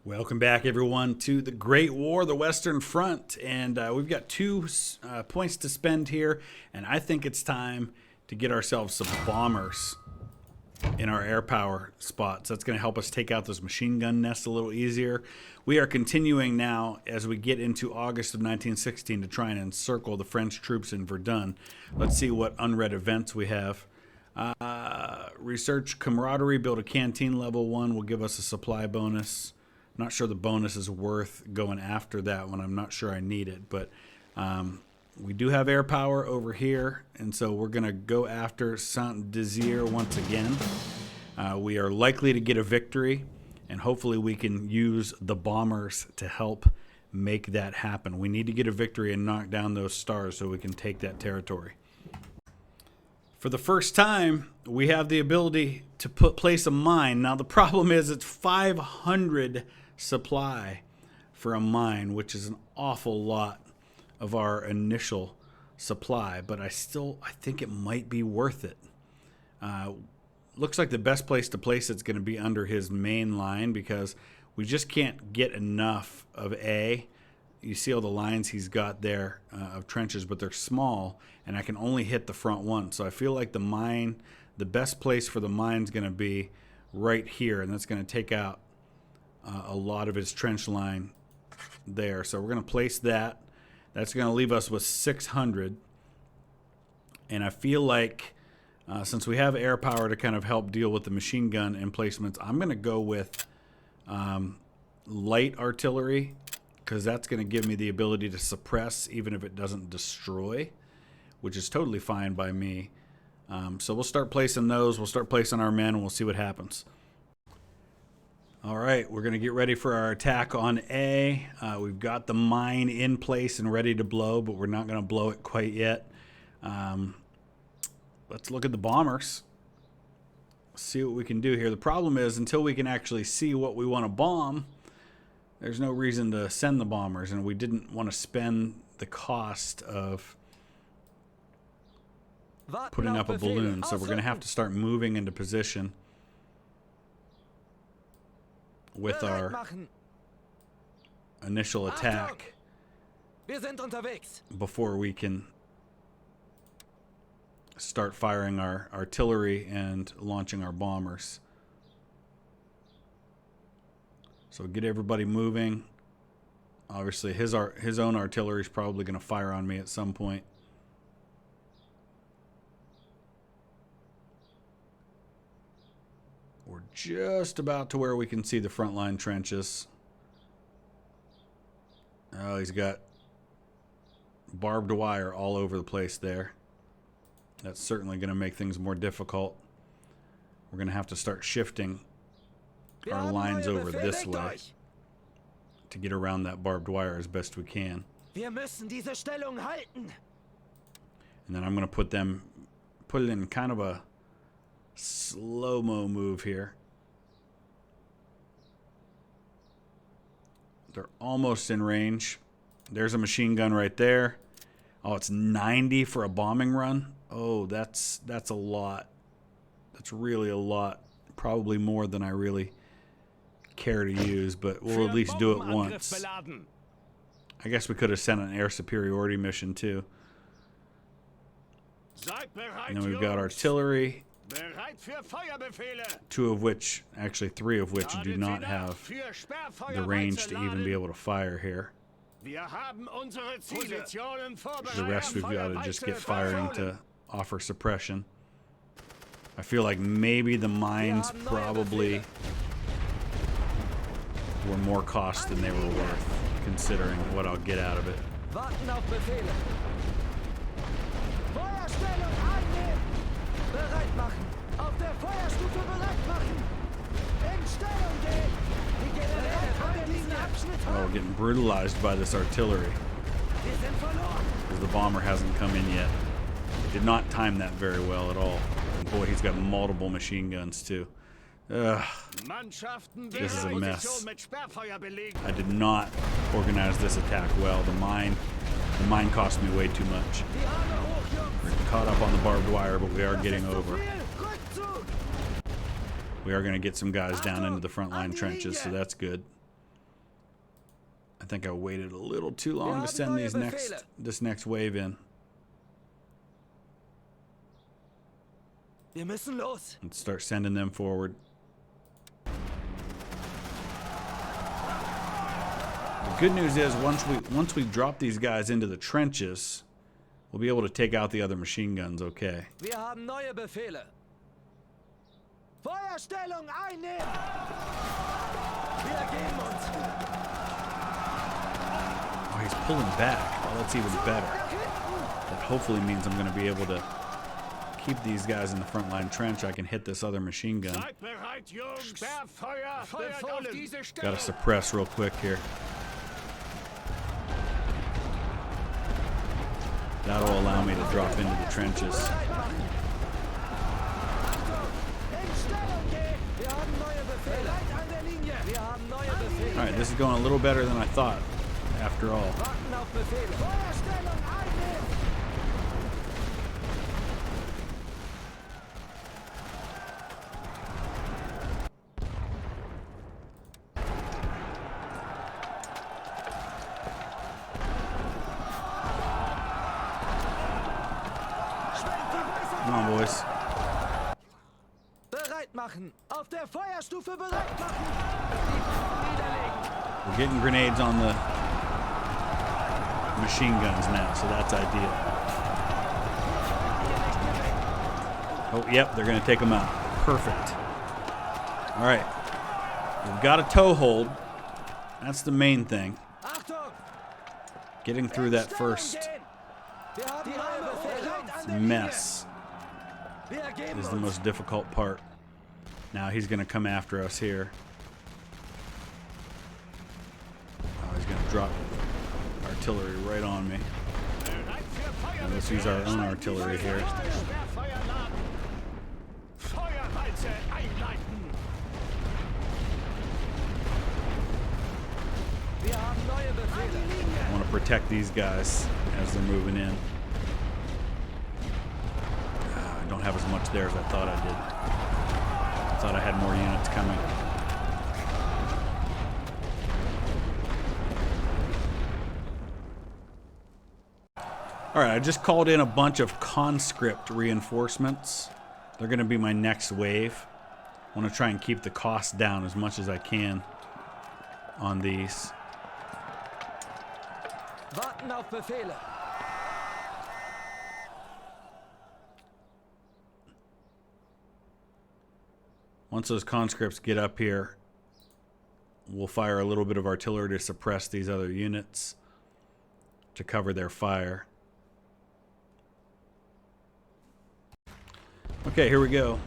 Welcome back, everyone, to the Great War, the Western Front. And we've got two points to spend here, and I think it's time to get ourselves some bombers in our air power spots. That's going to help us take out those machine gun nests a little easier. We are continuing now as we get into August of 1916 to try and encircle the French troops in Verdun. Let's see what unread events we have. Research camaraderie, build a canteen level 1 will give us a supply bonus. I'm not sure the bonus is worth going after that one. I'm not sure I need it, but we do have air power over here, and so we're going to go after Saint-Desire once again. We are likely to get a victory, and hopefully we can use the bombers to help make that happen. We need to get a victory and knock down those stars so we can take that territory. For the first time, we have the ability to place a mine. Now the problem is it's 500 supply for a mine, which is an awful lot of our initial supply, but I think it might be worth it. Looks like the best place to place it's going to be under his main line, because we just can't get enough of A. You see all the lines he's got there of trenches, but they're small, and I can only hit the front one. So I feel like the best place for the mine is going to be right here, and that's going to take out a lot of his trench line there. So we're going to place that. That's going to leave us with 600. And I feel like since we have air power to kind of help deal with the machine gun emplacements, I'm going to go with light artillery, because that's going to give me the ability to suppress even if it doesn't destroy, which is totally fine by me. So we'll start placing those. We'll start placing our men, and we'll see what happens. All right, we're going to get ready for our attack on A. We've got the mine in place and ready to blow, but we're not going to blow it quite yet. Let's look at the bombers. See what we can do here. The problem is, until we can actually see what we want to bomb, there's no reason to send the bombers, and we didn't want to spend the cost of putting up a balloon, so we're going to have to start moving into position with our initial attack before we can start firing our artillery and launching our bombers. So get everybody moving. Obviously his own artillery is probably going to fire on me at some point. We're just about to where we can see the front line trenches. Oh, he's got barbed wire all over the place there. That's certainly going to make things more difficult. We're going to have to start shifting our lines over this way to get around that barbed wire as best we can. And then I'm going to put it in kind of a slow-mo move here. They're almost in range. There's a machine gun right there. Oh, it's 90 for a bombing run. Oh, that's a lot. That's really a lot. Probably more than I really care to use, but we'll at least do it once. I guess we could have sent an air superiority mission too. And then we've got artillery, actually three of which do not have the range to even be able to fire here. The rest we've got to just get firing to offer suppression. I feel like maybe the mines probably were more cost than they were worth, considering what I'll get out of it. Oh, we're getting brutalized by this artillery, because the bomber hasn't come in yet. Did not time that very well at all. And boy, he's got multiple machine guns too. Ugh. This is a mess. I did not organize this attack well. The mine cost me way too much. We're caught up on the barbed wire, but we are getting over. We are going to get some guys down into the front line trenches, so that's good. I think I waited a little too long to send this next wave in. Wir müssen los. Let's start sending them forward. The good news is once we drop these guys into the trenches, we'll be able to take out the other machine guns okay. Wir haben neue Befehle. Feuerstellung einnehmen. Wir ergeben uns. Oh, he's pulling back. Well, that's even better. That hopefully means I'm going to be able to keep these guys in the front line trench. I can hit this other machine gun. Gotta suppress real quick here. That'll allow me to drop into the trenches. Alright, this is going a little better than I thought, after all. Come on, boys. Bereit machen. Auf der Feuerstufe bereit machen. We're getting grenades on the machine guns now, so that's ideal. Oh, yep, they're going to take them out. Perfect. All right. We've got a toe hold. That's the main thing. Getting through that first mess is the most difficult part. Now he's going to come after us here. Oh, he's going to drop artillery right on me. Now let's use our own artillery here. I want to protect these guys as they're moving in. I don't have as much there as I thought I did. I thought I had more units coming. Alright, I just called in a bunch of conscript reinforcements. They're going to be my next wave. I want to try and keep the cost down as much as I can on these. Warten auf Befehle. Once those conscripts get up here, we'll fire a little bit of artillery to suppress these other units to cover their fire. Okay, here we go.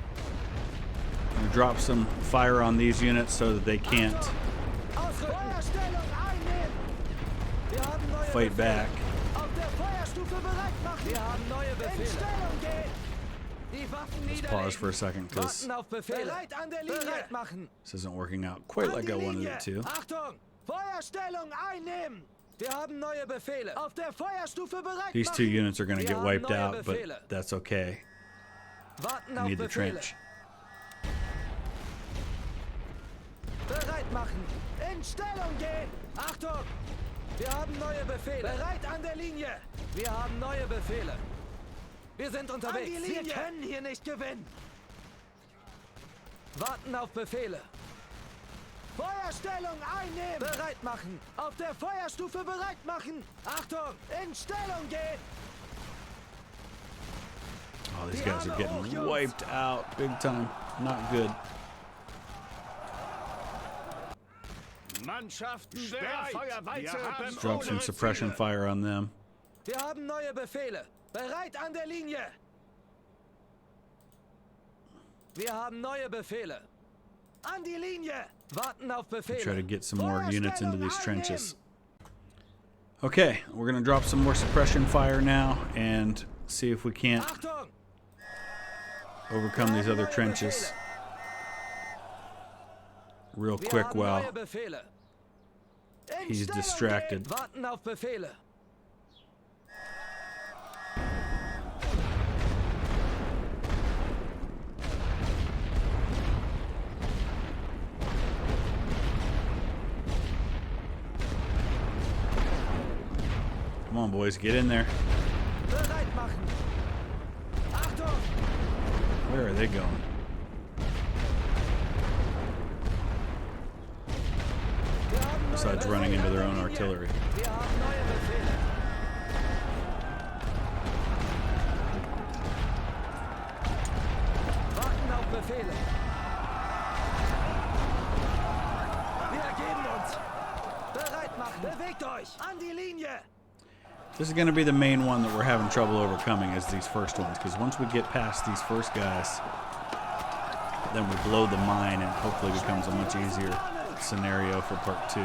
I'm going to drop some fire on these units so that they can't fight back. Let's pause for a second because this isn't working out quite like I wanted it to. These two units are going to get wiped out, but that's okay. I need the trench. Bereit machen. In Stellung gehen. Achtung! Wir haben neue Befehle. Bereit an der Linie. Wir haben neue Befehle. Wir sind unterwegs. Wir können hier nicht gewinnen. Warten auf Befehle. Feuerstellung einnehmen. Bereit machen. Auf der Feuerstufe bereit machen. Achtung! In Stellung gehen. Oh, these guys are getting wiped out big time. Not good. Let's drop some suppression fire on them. Wir haben neue Befehle. Bereit an der Linie. Wir haben neue Befehle. An die Linie. Warten auf Befehle. Try to get some more units into these trenches. Okay, we're going to drop some more suppression fire now and see if we can't overcome these other trenches real quick while he's distracted. Warten auf Befehle. Come on, boys, get in there. Bereit machen. Achtung! Where are they going? Wir haben neue Besides running into their own Befehle. artillery. Wir haben neue Befehle. Warten auf Befehle. Wir ergeben uns. Bereit machen. Bewegt euch. An die Linie. This is going to be the main one that we're having trouble overcoming, is these first ones. Because once we get past these first guys, then we blow the mine, and hopefully becomes a much easier scenario for part 2.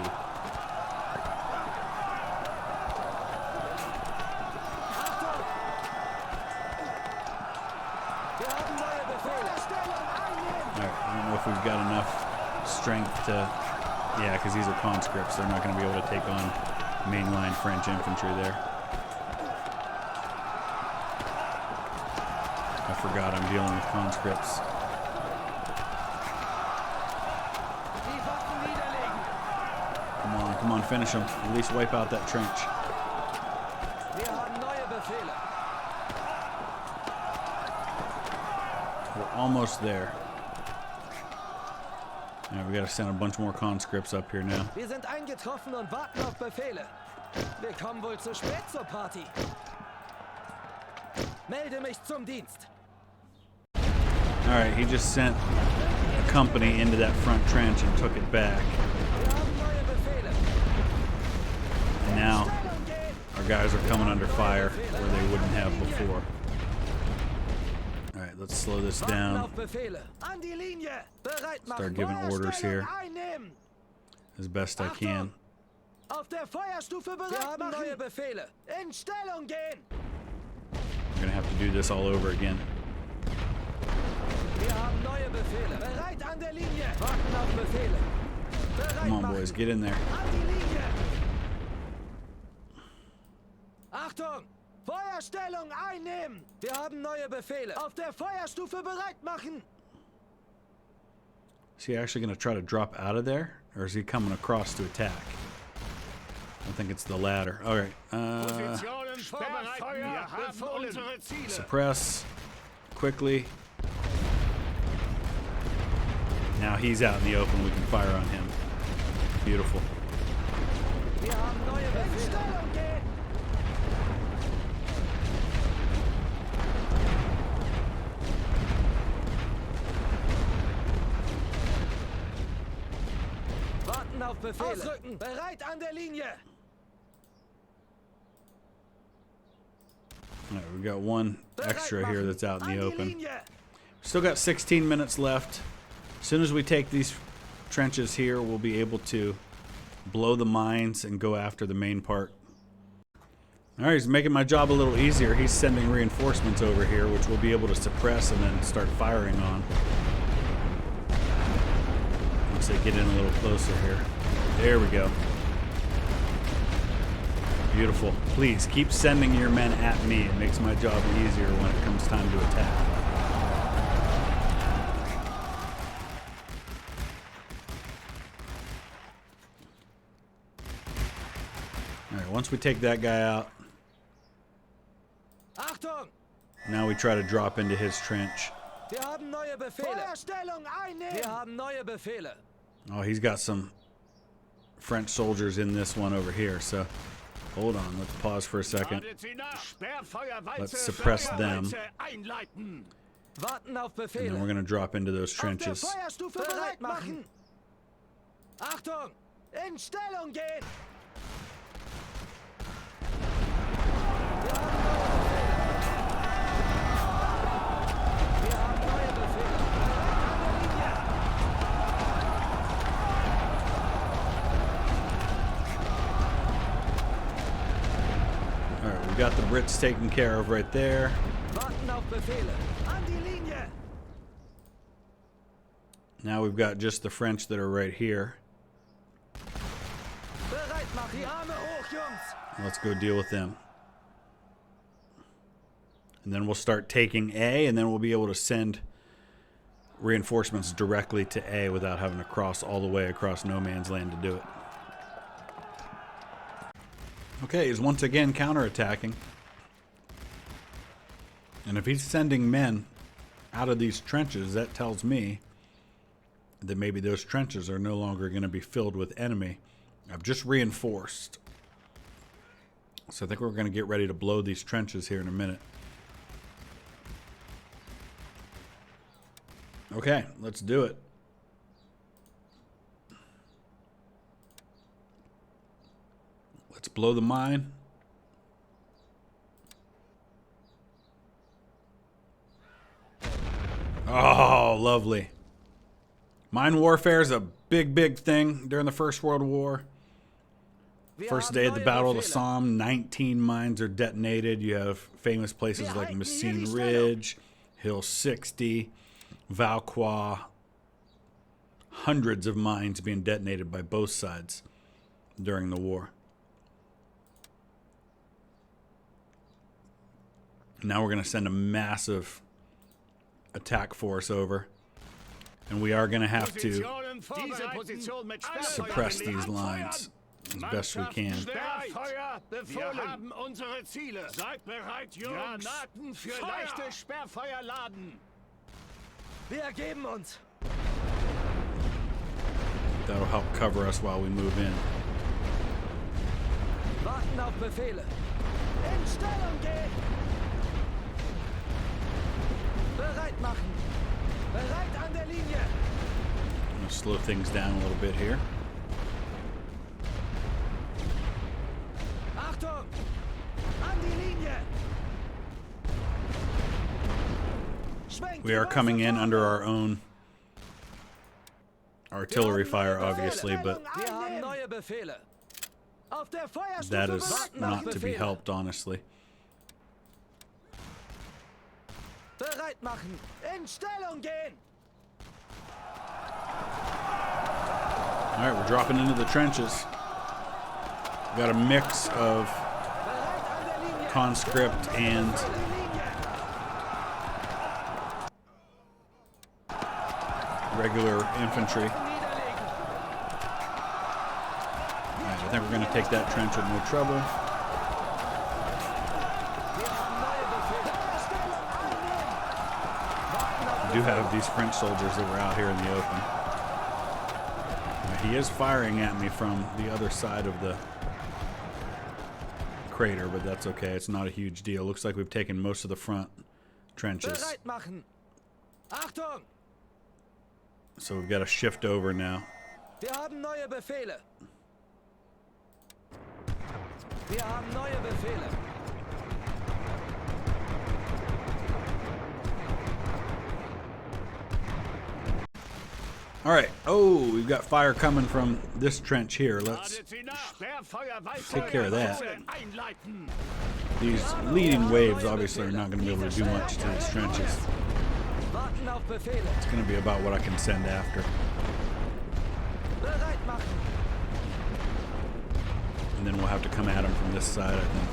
Achtung! Wir haben neue Befehle. Stellung einnehmen. All right, I don't know if we've got enough strength to... Yeah, because these are conscripts. They're not going to be able to take on mainline French infantry there. I forgot I'm dealing with conscripts. Die Waffen niederlegen. Come on, finish them. At least wipe out that trench. Wir haben neue Befehle. We're almost there. All right, we got to send a bunch more conscripts up here now. Wir sind eingetroffen und warten auf Befehle. Wir kommen wohl zu spät zur Party. Melde mich zum Dienst. All right, he just sent a company into that front trench and took it back. Wir haben neue Befehle. And now Stellung gehen. our guys are coming under fire where they wouldn't have before. All right, let's slow this Warten down auf Befehle. An die Linie. Bereit machen. Start giving orders Feuerstellung here. einnehmen. as best I can. Auf der Feuerstufe bereit. Wir haben neue Befehle. In Stellung gehen. We're gonna have to do this all over again. Wir haben neue Befehle. Bereit an der Linie. Warten auf Befehle. Bereit Come on, machen. boys, get in there. An die Linie. Achtung! Feuerstellung einnehmen. Wir haben neue Befehle. Auf der Feuerstufe bereit machen. Is he actually gonna try to drop out of there, or is he coming across to attack? I think it's the latter. All right. Positionen vorbereiten. Wir haben unsere Ziele. Suppress quickly. Now he's out in the open. We can fire on him. Beautiful. Wir haben neue Befehle. In Stellung gehen. Warten auf Befehle. Ausrücken. Bereit an der Linie. All right, we got one extra here that's out in the An die open. Linie. Still got 16 minutes left. As soon as we take these trenches here, we'll be able to blow the mines and go after the main part. All right, he's making my job a little easier. He's sending reinforcements over here, which we'll be able to suppress and then start firing on. Once they get in a little closer here. There we go. Beautiful. Please keep sending your men at me. It makes my job easier when it comes time to attack. All right, once we take that guy out, Achtung! now we try to drop into his trench. Wir haben neue Befehle. Feuerstellung einnehmen. Wir haben neue Befehle. Oh, he's got some French soldiers in this one over here, so hold on. Let's pause for a second. Ladet sie nach. Sperrfeuerwalze. Let's suppress them. Feuerwalze einleiten. Warten auf And then Befehle. we're going to drop into those Auf der trenches. Feuerstufe bereit machen. Achtung! In Stellung gehen. Wir haben neue Befehle. Wir haben neue Befehle. All right, we got the Brits taken care of right there. Warten auf Befehle. An die Linie. Now we've got just the French that are right here. Bereit machen. Die Arme hoch, Jungs. Let's go deal with them. And then we'll start taking A, and then we'll be able to send reinforcements directly to A without having to cross all the way across no man's land to do it. Okay, he's once again counterattacking. And if he's sending men out of these trenches, that tells me that maybe those trenches are no longer going to be filled with enemy. I've just reinforced. So I think we're going to get ready to blow these trenches here in a minute. Okay, let's do it. Let's blow the mine. Oh, lovely. Mine warfare is a big thing during the First World War. First day of the Battle of the Somme, 19 mines are detonated. You have famous places like Messines Ridge, Hill 60, Vauquois. Hundreds of mines being detonated by both sides during the war. Now we're going to send a massive attack force over. And we are going to have to suppress these lines as best we can. That'll help cover us while we move in. Warten auf Befehle. In Stellung gehen. Bereit machen. Bereit an der Linie. I'm going to slow things down a little bit here. Achtung! An die Linie. We are coming in under our own artillery fire, obviously, but that is not to be helped, honestly. Bereit machen. In Stellung gehen. All right, we're dropping into the trenches. We got a mix of conscript and regular infantry. All right, I think we're going to take that trench with no trouble. We do have these French soldiers that were out here in the open. He is firing at me from the other side of the crater, but that's okay. It's not a huge deal. Looks like we've taken most of the front trenches. So we've got to shift over now. Wir haben neue Befehle. Wir haben neue Befehle. All right. Oh, we've got fire coming from this trench here. Let's take care of that. These leading waves obviously are not going to be able to do much to these trenches. It's going to be about what I can send after. And then we'll have to come at them from this side, I think.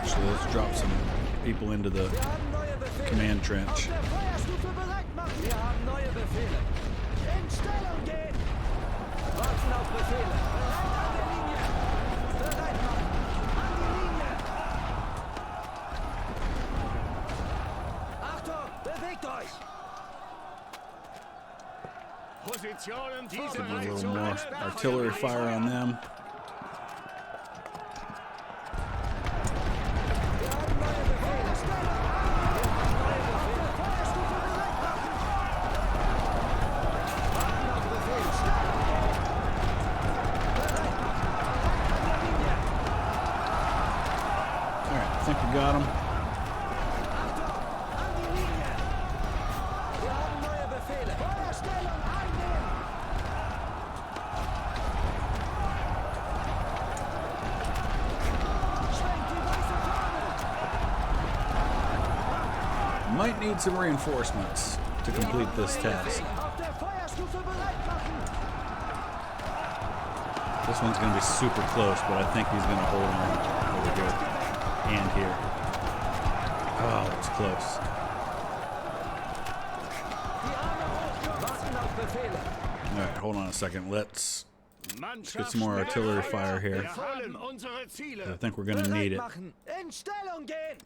So let's drop some people into the command trench. Put a little more artillery fire on them. I think we got him. Might need some reinforcements to complete this task. This one's going to be super close, but I think he's going to hold on over here and here. Oh, that's close. All right, hold on a second. Let's get some more artillery fire here. I think we're going to need it. In Stellung gehen!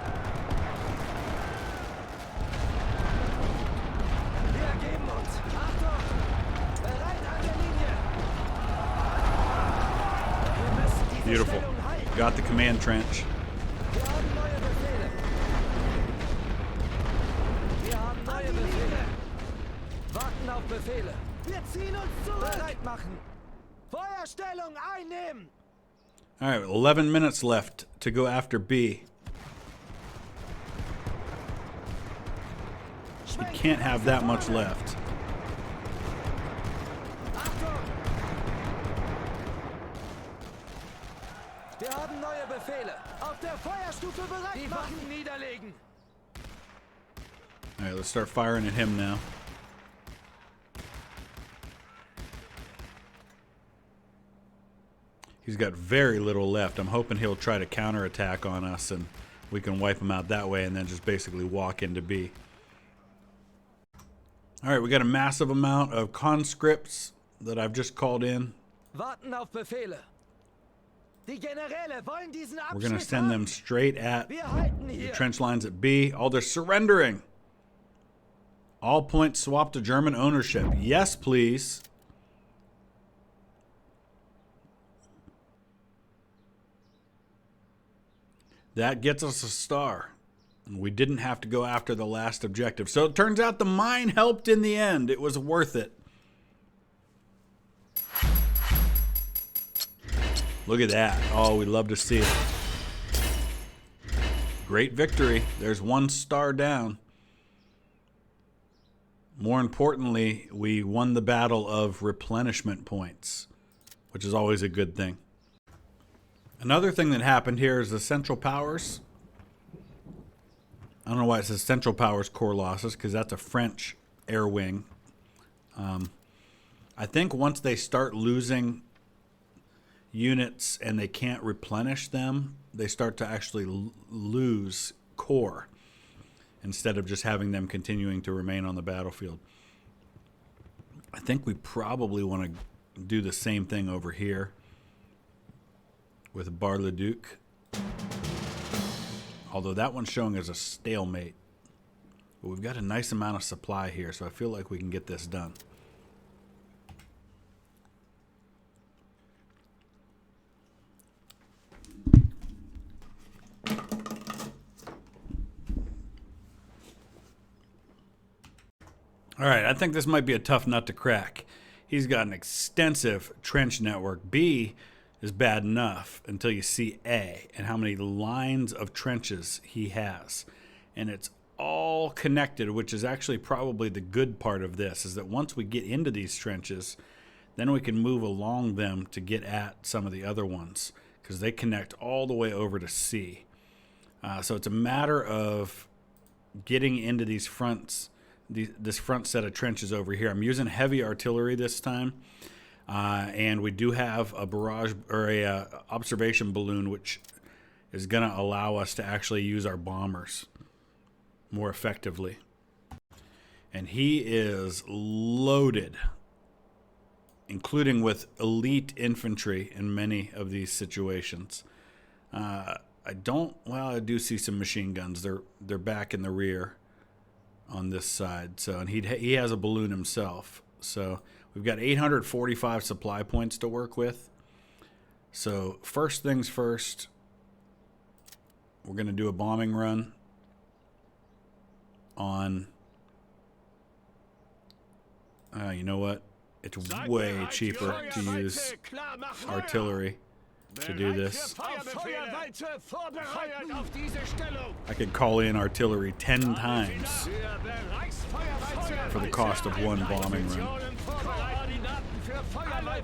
Wir ergeben uns. Achtung! Bereit an der Linie! Wir müssen diese Beautiful. Stellung halten. Got the command trench. Wir haben neue Befehle. Wir haben neue Befehle. Warten auf Befehle. Wir ziehen uns zurück. Bereit machen. Feuerstellung einnehmen. All right, 11 minutes left to go after B. You can't have that much left. Achtung! Wir haben neue Befehle. Auf der Feuerstufe bereit. Die Waffen niederlegen. All right, let's start firing at him now. He's got very little left. I'm hoping he'll try to counterattack on us and we can wipe him out that way and then just basically walk into B. All right, we got a massive amount of conscripts that I've just called in. Warten auf Befehle. Die Generäle wollen diesen Abschnitt. We're going to send them straight at Wir halten the hier. trench lines at B. Oh, they're surrendering. All points swap to German ownership. Yes, please. That gets us a star. And we didn't have to go after the last objective. So it turns out the mine helped in the end. It was worth it. Look at that. Oh, we'd love to see it. Great victory. There's 1 star down. More importantly, we won the battle of replenishment points, which is always a good thing. Another thing that happened here is the Central Powers. I don't know why it says Central Powers Corps losses, because that's a French air wing. I think once they start losing units and they can't replenish them, they start to actually lose corps instead of just having them continuing to remain on the battlefield. I think we probably want to do the same thing over here with Bar-le-Duc. Although that one's showing as a stalemate. But we've got a nice amount of supply here, so I feel like we can get this done. All right, I think this might be a tough nut to crack. He's got an extensive trench network. B is bad enough until you see A and how many lines of trenches he has. And it's all connected, which is actually probably the good part of this, is that once we get into these trenches, then we can move along them to get at some of the other ones, because they connect all the way over to C. So it's a matter of getting into these fronts, this front set of trenches over here. I'm using heavy artillery this time. And we do have a barrage or a observation balloon, which is going to allow us to actually use our bombers more effectively. And he is loaded, including with elite infantry in many of these situations. I do see some machine guns. They're back in the rear on this side. So, and he has a balloon himself. So we've got 845 supply points to work with. So first things first, we're going to do a bombing run on, you know what? It's way cheaper to use artillery to do this. I could call in artillery 10 times for the cost of one bombing run.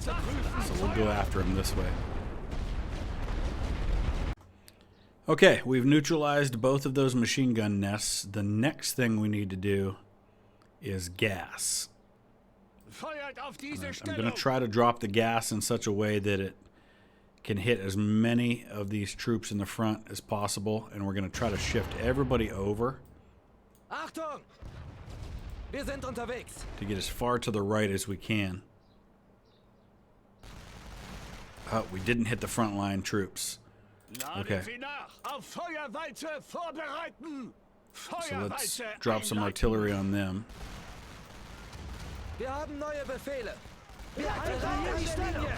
So we'll go after him this way. Okay, we've neutralized both of those machine gun nests. The next thing we need to do is gas. I'm going to try to drop the gas in such a way that it can hit as many of these troops in the front as possible, and we're going to try to shift everybody over Achtung! Wir sind unterwegs. to get as far to the right as we can. Oh, we didn't hit the front line troops. Okay. Laden Sie nach. Auf Feuerweite vorbereiten. So let's Feuerweite drop some einleiten. artillery on them. Wir haben neue Befehle. Wir halten an die Stellung.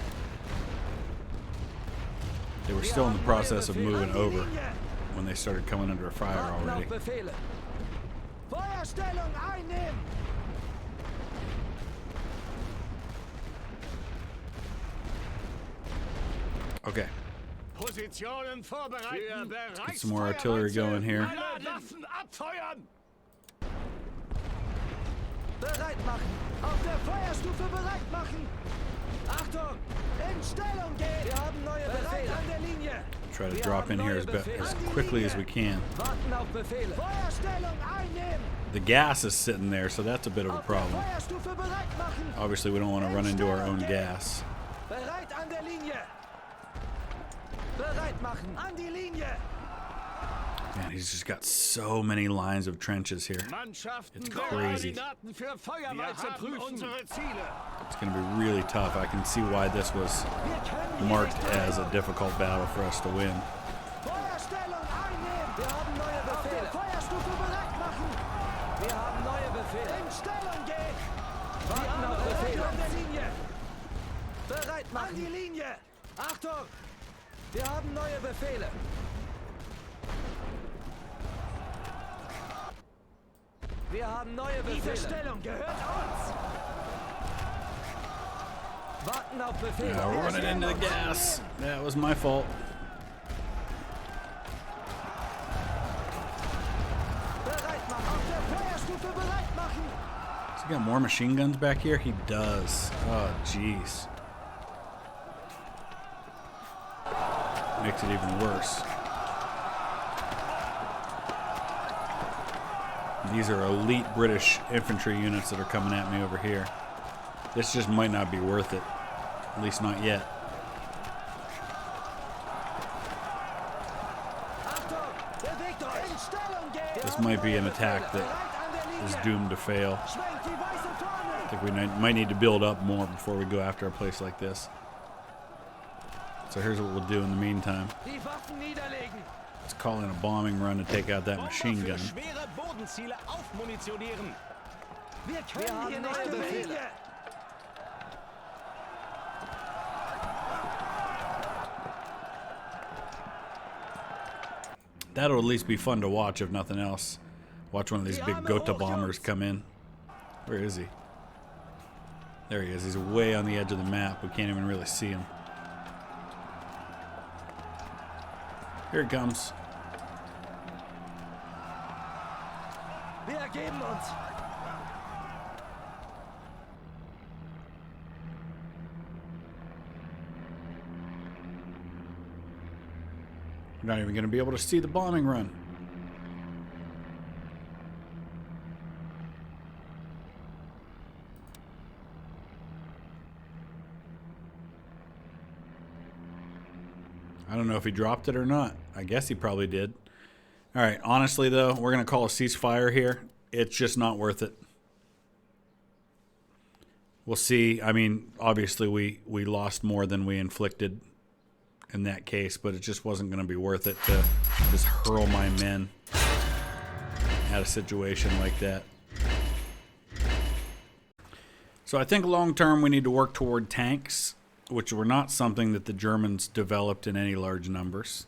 They were still in the process of moving over when they started coming under fire Warten already. auf Befehle. Feuerstellung einnehmen. Okay, Positionen vorbereiten. let's get some more artillery going here. Alle Waffen abfeuern. Bereit machen. Auf der Feuerstufe bereit machen. Achtung! In Stellung gehen. Wir haben neue Befehle. An der Linie. Try to drop in here as quickly as we can. Warten auf Befehle. Feuerstellung einnehmen. The gas is sitting there, so that's a bit of a Auf der problem. Feuerstufe bereit machen. Obviously, we don't want to run into our own gas. Bereit an der Linie. Bereit machen. An die Linie. Man, he's just got so many lines of trenches here. Mannschaften It's der crazy. Koordinaten für Feuerweite prüfen. Unsere Ziele. It's going to be really tough. I can see why this was marked as a difficult battle for us to win. Feuerstellung einnehmen. Wir haben neue Befehle. Auf der Feuerstufe bereit machen. Wir haben neue Befehle. In Stellung gehen. Warten auf Befehle. An der Linie. Bereit machen. An die Linie. Achtung. Wir haben neue Befehle. Wir haben neue Befehle. Diese Stellung gehört uns. Warten auf Befehle. Yeah, we're running into the gas. That was my fault. Bereit machen. Auf der Feuerstufe bereit machen. Has he got more machine guns back here? He does. Oh, jeez. Makes it even worse. These are elite British infantry units that are coming at me over here. This just might not be worth it. At least not yet. Achtung! Bewegt euch. In Stellung gehen. This might be an attack that is doomed to fail. Schwenkt die weiße Fahne. I think we might need to build up more before we go after a place like this. So here's what we'll do in the meantime. Die Waffen niederlegen. Let's call in a bombing run to take out that machine gun. Schwere Bodenziele aufmunitionieren. Wir können hier nicht bewegen. That'll at least be fun to watch, if nothing else. Watch one of these big Gotha bombers come in. Where is he? There he is. He's way on the edge of the map. We can't even really see him. Here it comes. Wir ergeben uns. We're not even going to be able to see the bombing run. I don't know if he dropped it or not. I guess he probably did. All right, honestly, though, we're going to call a ceasefire here. It's just not worth it. We'll see. I mean, obviously, we lost more than we inflicted in that case, but it just wasn't going to be worth it to just hurl my men at a situation like that. So I think long term we need to work toward tanks, which were not something that the Germans developed in any large numbers.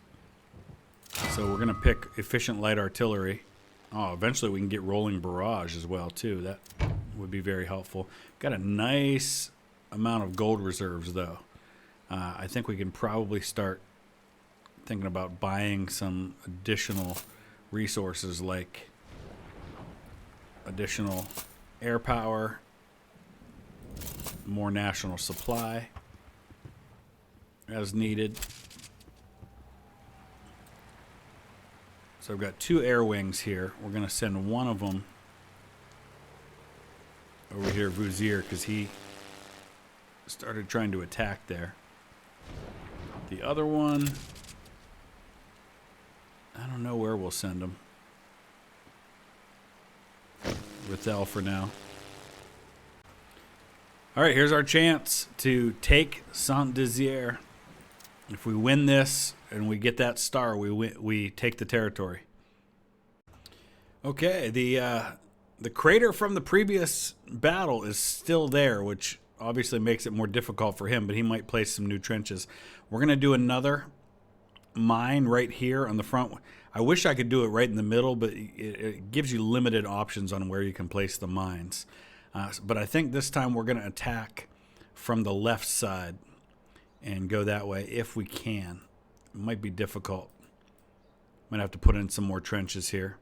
So we're going to pick efficient light artillery. Oh, eventually we can get rolling barrage as well, too. That would be very helpful. Got a nice amount of gold reserves, though. I think we can probably start thinking about buying some additional resources like additional air power, more national supply as needed. So I've got 2 air wings here. We're going to send one of them over here, Vuzier, because he started trying to attack there. The other one, I don't know where we'll send them. Rethel for now. All right, here's our chance to take Saint-Dizier. If we win this and we get that star, we take the territory. Okay, the crater from the previous battle is still there, which obviously makes it more difficult for him, but he might place some new trenches. We're going to do another mine right here on the front. I wish I could do it right in the middle, but it gives you limited options on where you can place the mines. But I think this time we're going to attack from the left side and go that way if we can. It might be difficult. Might have to put in some more trenches here.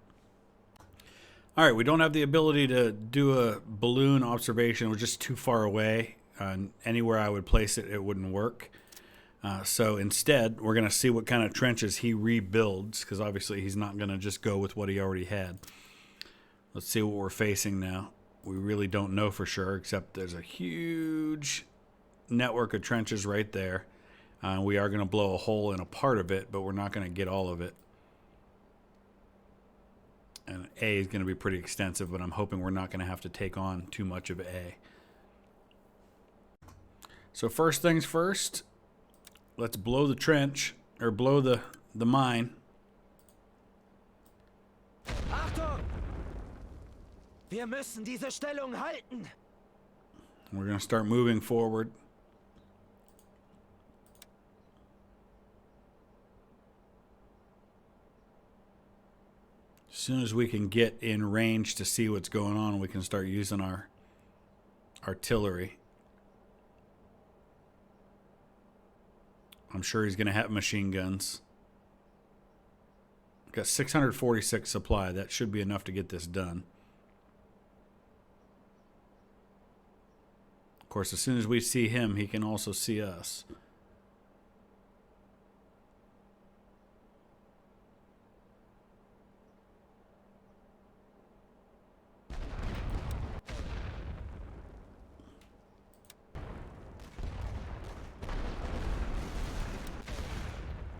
All right, we don't have the ability to do a balloon observation. We're just too far away. Anywhere I would place it, it wouldn't work. So instead, we're going to see what kind of trenches he rebuilds, because obviously he's not going to just go with what he already had. Let's see what we're facing now. We really don't know for sure, except there's a huge network of trenches right there. We are going to blow a hole in a part of it, but we're not going to get all of it. And A is going to be pretty extensive, but I'm hoping we're not going to have to take on too much of A. So first things first, let's blow the trench, or blow the mine. Achtung! Wir müssen diese Stellung halten. We're going to start moving forward. As soon as we can get in range to see what's going on, we can start using our artillery. I'm sure he's going to have machine guns. Got 646 supply. That should be enough to get this done. Of course, as soon as we see him, he can also see us.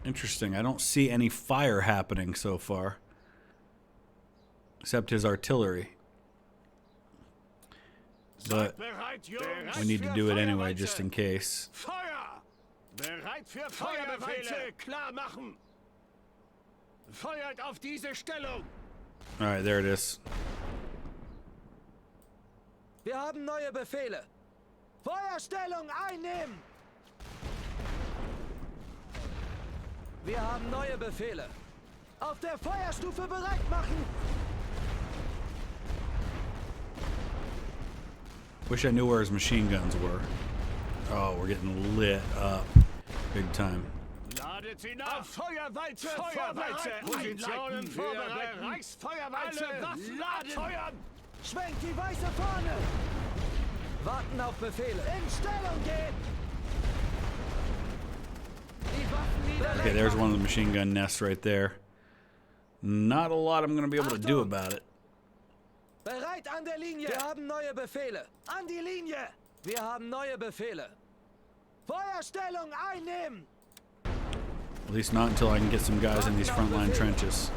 Interesting. I don't see any fire happening so far, except his artillery. But we need to do it anyway, just in case. Bereit für Feuerbefehle. Klar machen. Feuert auf diese Stellung. All right, there it is. Wir haben neue Befehle. Feuerstellung einnehmen. Wir haben neue Befehle. Auf der Feuerstufe bereit machen. Wish I knew where his machine guns were. Oh, we're getting lit up big time. Ladet sie nach. Feuerwalze. Feuerwalze. Positionen vorbereiten. Reichsfeuerwalze. Alle Waffen laden. Schwenkt die weiße Fahne. Warten auf Befehle. In Stellung gehen. Okay, there's one of the machine gun nests right there. Not a lot I'm going to be able to do about it. Bereit an der Linie. Wir haben neue Befehle. An die Linie. Wir haben neue Befehle. Feuerstellung einnehmen. At least not until I can get some guys in these frontline trenches.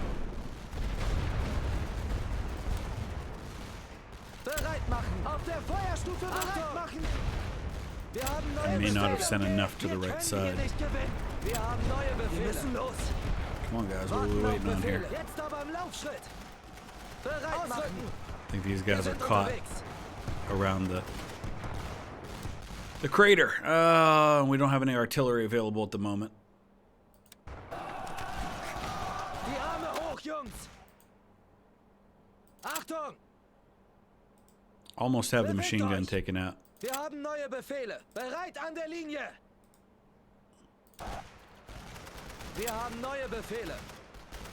Bereit machen. Auf der Feuerstufe bereit machen. Wir haben neue I may not have Befehle. sent enough to the right side. Wir haben neue Befehle. Los. Come on, guys. What are we waiting on here? Jetzt aber im Laufschritt. Bereit machen. I think these guys are caught around the crater. We don't have any artillery available at the moment. Die Arme hoch, Jungs. Achtung. Almost have the machine gun taken out. Wir haben neue Befehle. Bereit an der Linie. Wir haben neue Befehle.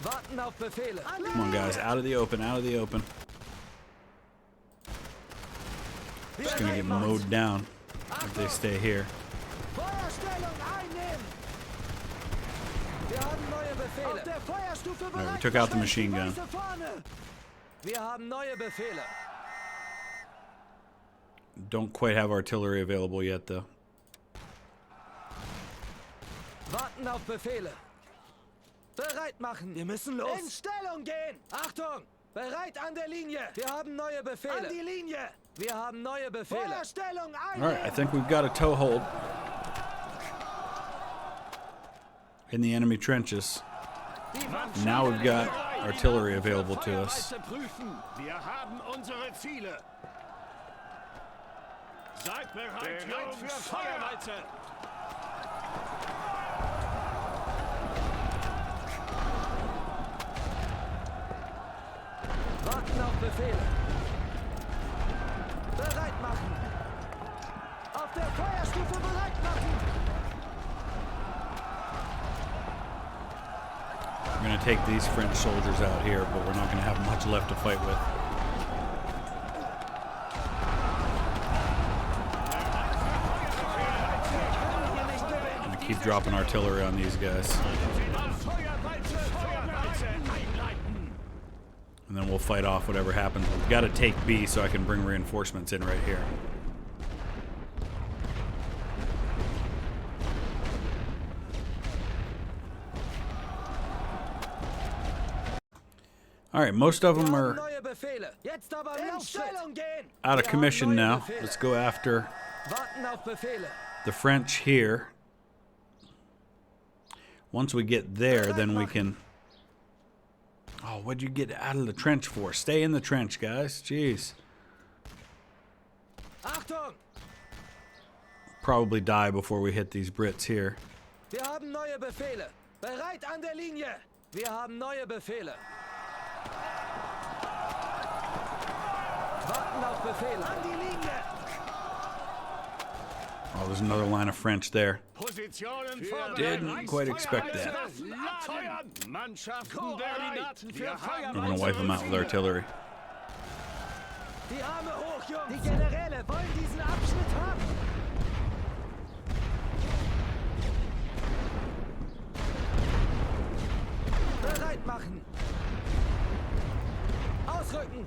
Warten auf Befehle. Come on, guys. Out of the open. Out of the open. Just going to get mowed down if they stay here. Feuerstellung einnehmen. Wir haben neue Befehle. Auf der Feuerstufe bereit. All right, we took out the machine gun. Wir haben neue Befehle. Don't quite have artillery available yet, though. Warten auf Befehle. Bereit machen. Wir müssen los. In Stellung gehen. Achtung. Bereit an der Linie. Wir haben neue Befehle. An die Linie. Wir haben neue Befehle. Feuerstellung ein. All right, I think we've got a toehold in the enemy trenches. Now we've got artillery available to us. Wir haben unsere Ziele. Seid bereit für Feuerweite. Warten auf Befehle. Bereit machen. Auf der Feuerstufe bereit machen. We're going to take these French soldiers out here, but we're not going to have much left to fight with. I'm going to keep dropping artillery on these guys. And then we'll fight off whatever happens. We've got to take B so I can bring reinforcements in right here. All right, most of them are out of commission now. Let's go after the French here. Once we get there, then we can... Oh, what'd you get out of the trench for? Stay in the trench, guys. Jeez. Probably die before we hit these Brits here. Wir haben neue Befehle. Bereit an der Linie. Wir haben neue Befehle. Warten auf Befehle. An die Linie. Oh, there's another line of French there. Didn't quite expect that. We're going to wipe them out with artillery. Die Arme hoch, Jungs. Die Generäle wollen diesen Abschnitt haben. Bereit machen. Ausrücken.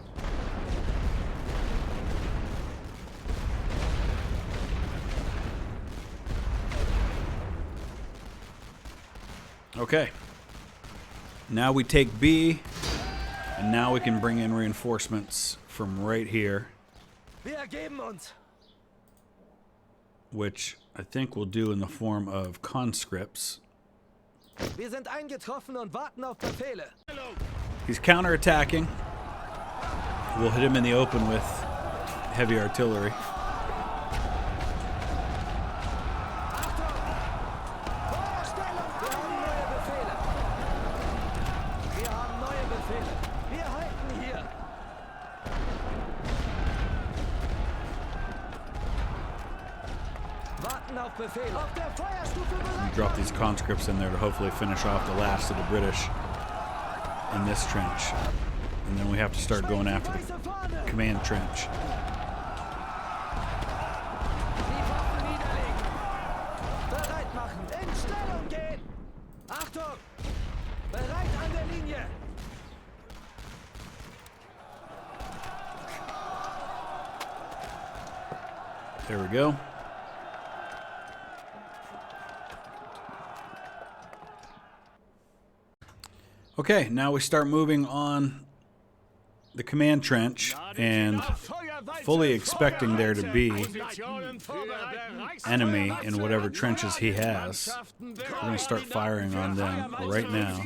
Okay. Now we take B, and now we can bring in reinforcements from right here, Wir ergeben uns. which I think we'll do in the form of conscripts. Wir sind eingetroffen und warten auf Befehle. He's counterattacking. We'll hit him in the open with heavy artillery. Drop these conscripts in there to hopefully finish off the last of the British in this trench. And then we have to start going after the command trench. There we go. Okay, now we start moving on the command trench and fully expecting there to be enemy in whatever trenches he has. We're going to start firing on them right now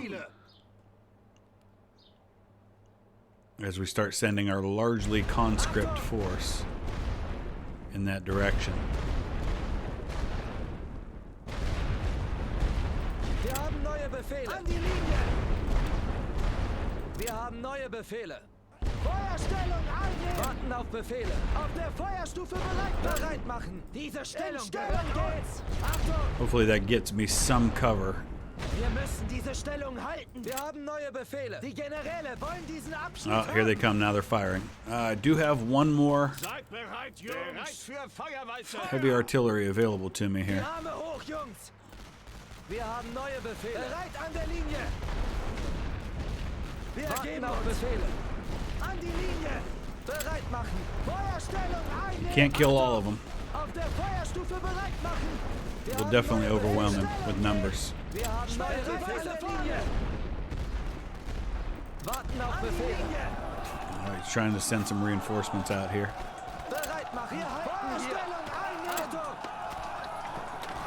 as we start sending our largely conscript force in that direction. Wir haben neue Befehle. Feuerstellung eingehen. Warten auf Befehle. Auf der Feuerstufe bereit machen. Diese Stellung geht's. Achtung. Hopefully that gets me some cover. Wir müssen diese Stellung halten. Wir haben neue Befehle. Die Generäle wollen diesen Abschnitt. Oh, here they come. Now they're firing. I do have one more heavy artillery available to me here. Arme hoch, Jungs. Wir haben neue Befehle. Bereit an der Linie. Wir geben auf Befehle. An die Linie. Bereit machen. Feuerstellung ein. You can't kill all of them. Auf der Feuerstufe bereit machen. We'll definitely overwhelm him with numbers. Wir haben neue Befehle. Warten auf Befehle. Oh, he's trying to send some reinforcements out here. Bereit machen. Feuerstellung einnehmen.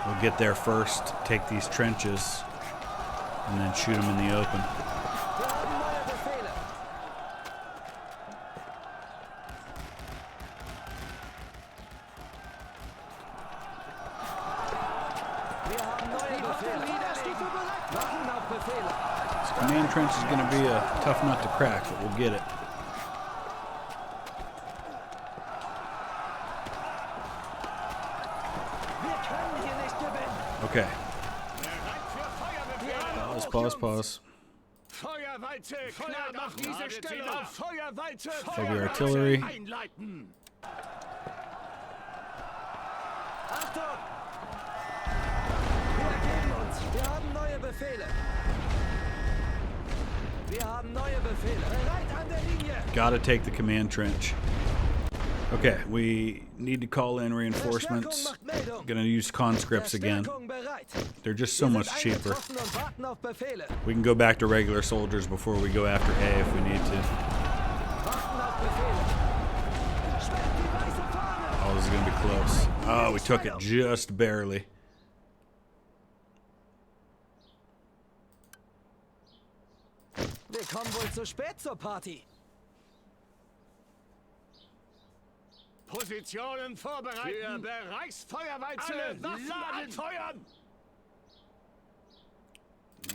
We'll get there first, take these trenches, and then shoot them in the open. Wir haben neue Befehle. Wir haben neue Befehle. Feuerstufe bereit. Warten auf Befehle. This command trench is going to be a tough nut to crack, but we'll get it. Wir können hier nicht gewinnen. Okay. Bereit für Feuerbefehle. Pause, pause. Feuerweite, klar nach diese Stellung. Auf Feuerweite, Heavy artillery. einleiten. Achtung! Wir ergeben uns. Wir haben neue Befehle. Wir haben neue Befehle. Bereit an der Linie. Gotta take the command trench. Okay, we need to call in reinforcements. Verstärkung macht Meldung. Gonna use conscripts again. Verstärkung bereit. They're just so Wir much sind cheaper. eingetroffen und warten auf Befehle. We can go back to regular soldiers before we go after A if we need to. Warten auf Befehle. Schwenkt die weiße Fahne. Oh, this is gonna be close. Oh, we took it just barely. Wir kommen wohl zu spät zur Party. Positionen vorbereiten. Für Bereichsfeuerweite. Alle Waffen anfeuern.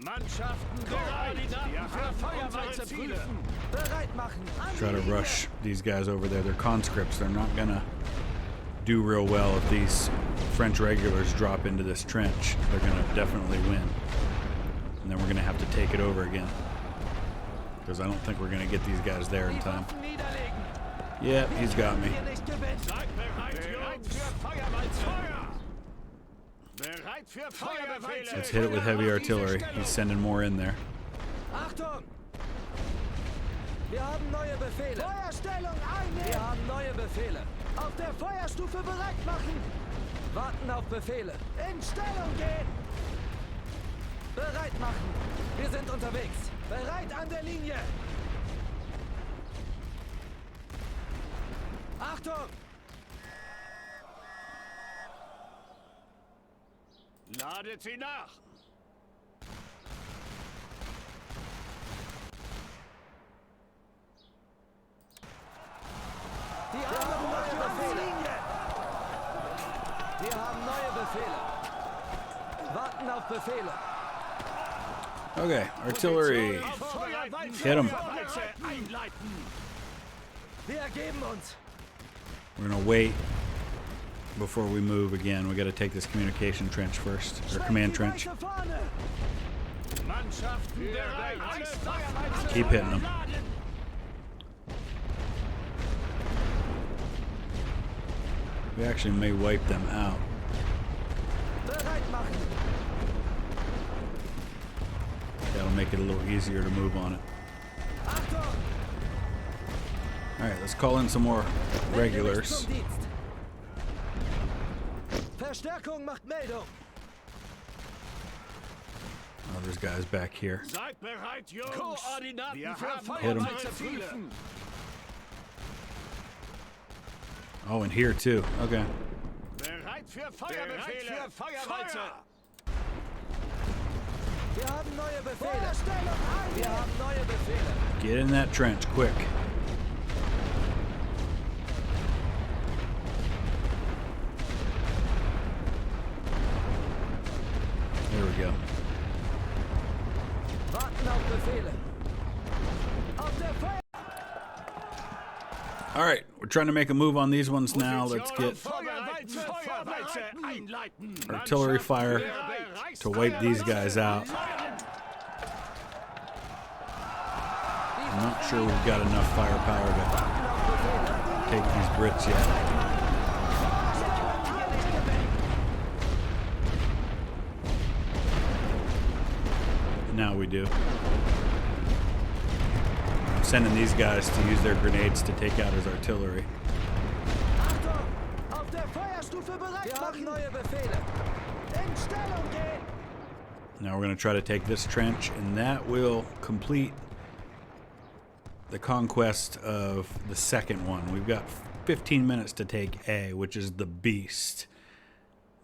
Mannschaften bereit. Wir haben Feuerweite prüfen. Bereit machen. An Try die to Linie. rush these guys over there. They're conscripts. They're not gonna do real well if these French regulars drop into this trench. They're gonna definitely win. And then we're gonna have to take it over again. Because I don't think we're gonna get these guys there in Die time. Waffen niederlegen. Yep, he's got me. Hier nicht gewinnen. Seid bereit, Jungs. Für Feuerweite. Feuer. Bereit für Feuerbefehle. Let's hit it with heavy artillery. He's sending more in there. Achtung! Wir haben neue Befehle. Feuerstellung einnehmen. Wir haben neue Befehle. Auf der Feuerstufe bereit machen. Warten auf Befehle. In Stellung gehen. Bereit machen. Wir sind unterwegs. Bereit an der Linie. Achtung! Ladet sie nach. Die haben neue Befehle. Wir haben neue Befehle. Warten auf Befehle. Okay, artillery. Hit 'em. Einleiten. Wir ergeben uns. We're gonna wait before we move again. We gotta take this communication trench first, or command trench. Weiße Fahne. Mannschaften bereit. Alle Feuerweite. Keep hitting them. We actually may wipe them out. Bereit machen. That'll make it a little easier to move on it. Achtung! Alright, let's call in some more regulars. Zum Dienst. Verstärkung macht Meldung. Oh, there's guys back here. Seid bereit, Jungs. Koordinaten Wir für haben Hit 'em. Feuerweite prüfen. Oh, and here too. Okay. Bereit für Feuerbefehle. Bereit für Feuerweite. Wir haben neue Befehle. Wir haben neue Befehle. Get in that trench, quick. There we go. Warten auf Befehle. Auf der Feuer. Alright, we're trying to make a move on these ones now. Let's get Feuerweite. Einleiten. artillery fire to wipe these guys out. I'm not sure we've got enough firepower to take these Brits yet. Now we do. I'm sending these guys to use their grenades to take out his artillery. Achtung! Auf der Feuerstufe Feuerstufe bereit machen. Wir haben neue Befehle. In Stellung gehen. Now we're going to try to take this trench, and that will complete the conquest of the second one. We've got 15 minutes to take A, which is the beast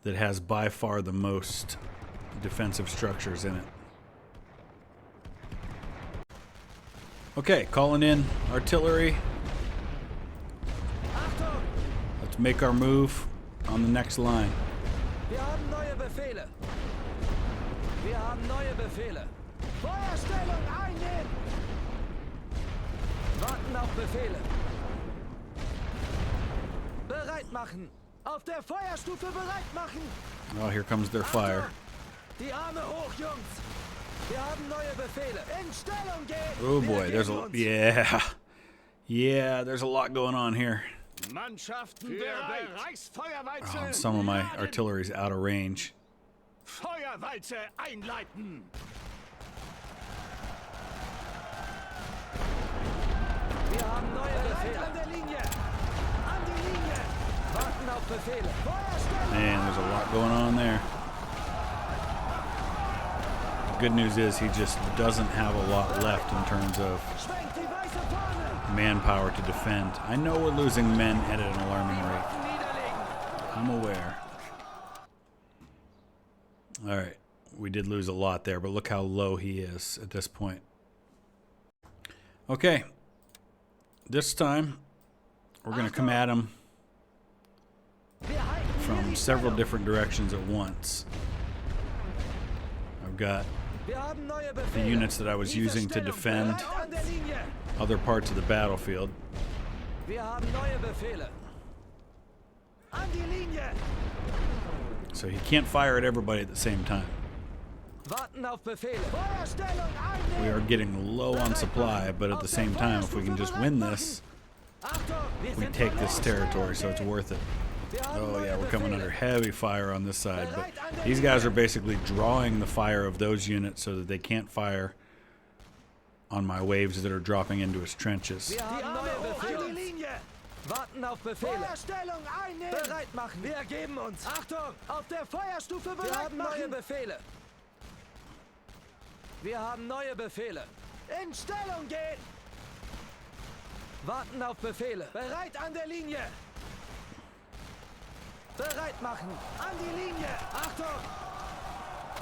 that has by far the most defensive structures in it. Okay, calling in artillery. Achtung! Let's make our move on the next line. Wir haben neue Befehle. Wir haben neue Befehle. Feuerstellung einnehmen! Warten auf Befehle. Bereit machen! Auf der Feuerstufe bereit machen! Oh, here comes their fire. Die Arme hoch, Jungs! Wir haben neue Befehle. In Stellung gehen! Oh boy, there's a there's a lot going on here. Mannschaften bereit. Reichsfeuerweite. Oh, some of my artillery's out of range. Feuerweite einleiten. Wir haben neue Befehle. An der Linie! An die Linie! Warten auf Befehle. Feuerstellung! Man, there's a lot going on there. The good news is he just doesn't have a lot left in terms of Schwenkt die weiße Fahne! manpower to defend. I know we're losing men at an alarming rate. Niederlegen! I'm aware. All right, we did lose a lot there, but look how low he is at this point. Okay, this time we're going to come at him from several different directions at once. I've got Wir haben neue the Befehle. units that I was using to defend Bereit an der Linie! other parts of the battlefield. Wir haben neue Befehle. An die Linie! So he can't fire at everybody at the same time. Warten auf Befehle. Feuerstellung einnehmen! We are getting low on supply, but at the same time, if we can just win this, Achtung! Wir we sind take bereit. this territory, so it's worth it. Wir haben Oh neue yeah, we're coming Befehle. under heavy fire on this side, but these guys are basically drawing the fire of those units so that they can't fire on my waves that are dropping into his trenches. Wir haben neue Befehle. An die Linie! Warten auf Befehle. Feuerstellung einnehmen! Bereit machen! Wir ergeben uns! Achtung! Auf der Feuerstufe bereit machen! Wir haben neue Befehle. Wir haben neue Befehle. In Stellung gehen! Warten auf Befehle. Bereit an der Linie! Bereit machen! An die Linie! Achtung!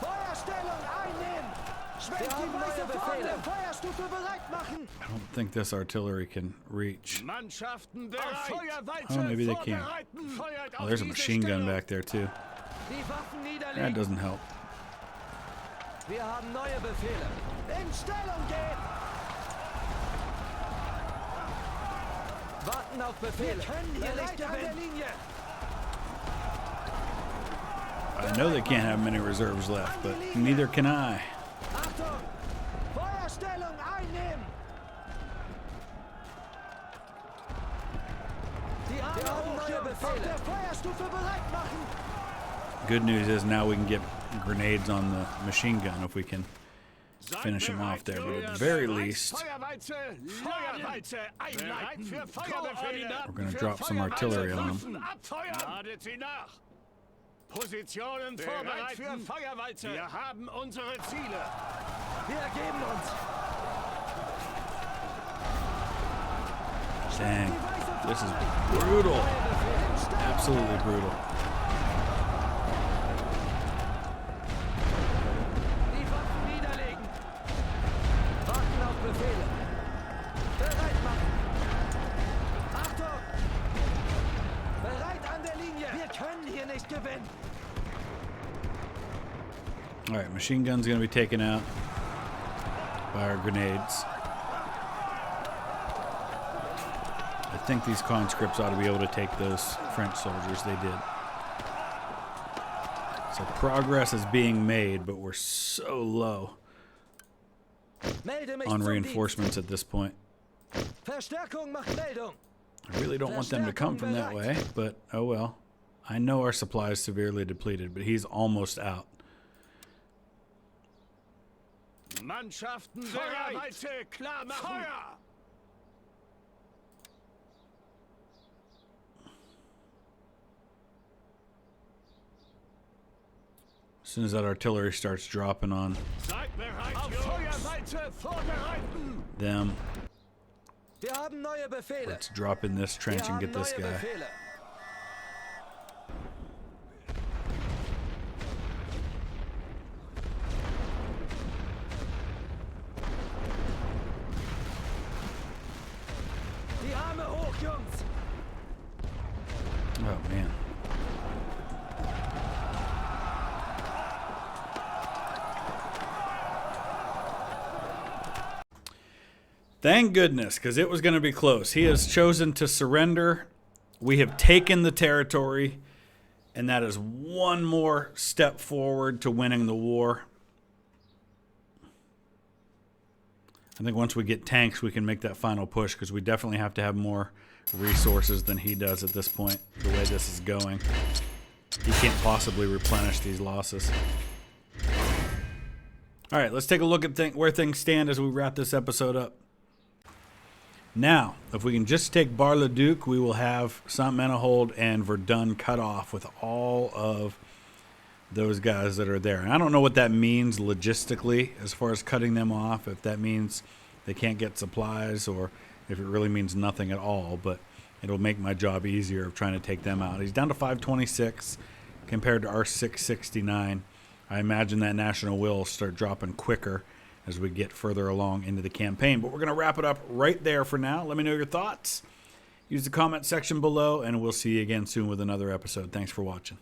Feuerstellung einnehmen! Schwenkt die weiße Fahne! Feuerstufe bereit machen! I don't think this artillery can reach. Mannschaften bereit. Feuerweite Oh, maybe they can. vorbereiten. Feuert Oh, auf there's a diese machine gun Stellung. back there too. Die Waffen That niederlegen! doesn't help. Wir haben neue Befehle. In Stellung gehen! Warten auf Befehle. Wir können hier nicht gewinnen. I know they can't have many reserves left, but neither can I. Achtung! Feuerstellung einnehmen! Die Arme hoch, Jungs! Auf der Feuerstufe bereit machen! Good news is now we can get grenades on the machine gun if we can finish him off there. But at the very least, Feuerweite einleiten. Für Feuerbefehle. we're going to drop some artillery on them. Abfeuern. Ladet sie nach. Positionen vorbereiten. Für Feuerweite. Wir haben unsere Ziele. Wir ergeben uns! Dang, this is brutal. Absolutely brutal. Die Waffen niederlegen! Warten auf Befehle! Bereit machen! Achtung! Bereit an der Linie! Wir können hier nicht gewinnen! All right, machine gun's going to be taken out by our grenades. I think these conscripts ought to be able to take those French soldiers. They did. So progress is being made, but we're so low Melde mich on zum reinforcements at this point. Dienst. Verstärkung macht Meldung! I really don't want them to come from that way, but oh well. I know our supply is severely depleted, but he's almost out. Mannschaften Feuerweite klar machen. Feuer! As soon as that artillery starts dropping on Seid bereit, auf Feuerweite vorbereiten. them, Wir haben neue Befehle. let's drop in this trench Wir and get haben this neue guy. Befehle. Die Arme hoch, Jungs. Oh, man. Thank goodness, because it was going to be close. He has chosen to surrender. We have taken the territory, and that is one more step forward to winning the war. I think once we get tanks, we can make that final push, because we definitely have to have more resources than he does at this point, the way this is going. He can't possibly replenish these losses. All right, let's take a look at where things stand as we wrap this episode up. Now, if we can just take Bar-le-Duc, we will have Saint-Menehould and Verdun cut off with all of those guys that are there. And I don't know what that means logistically as far as cutting them off, if that means they can't get supplies or if it really means nothing at all, but it'll make my job easier of trying to take them out. He's down to 526 compared to our 669. I imagine that national will start dropping quicker as we get further along into the campaign. But we're going to wrap it up right there for now. Let me know your thoughts. Use the comment section below, and we'll see you again soon with another episode. Thanks for watching.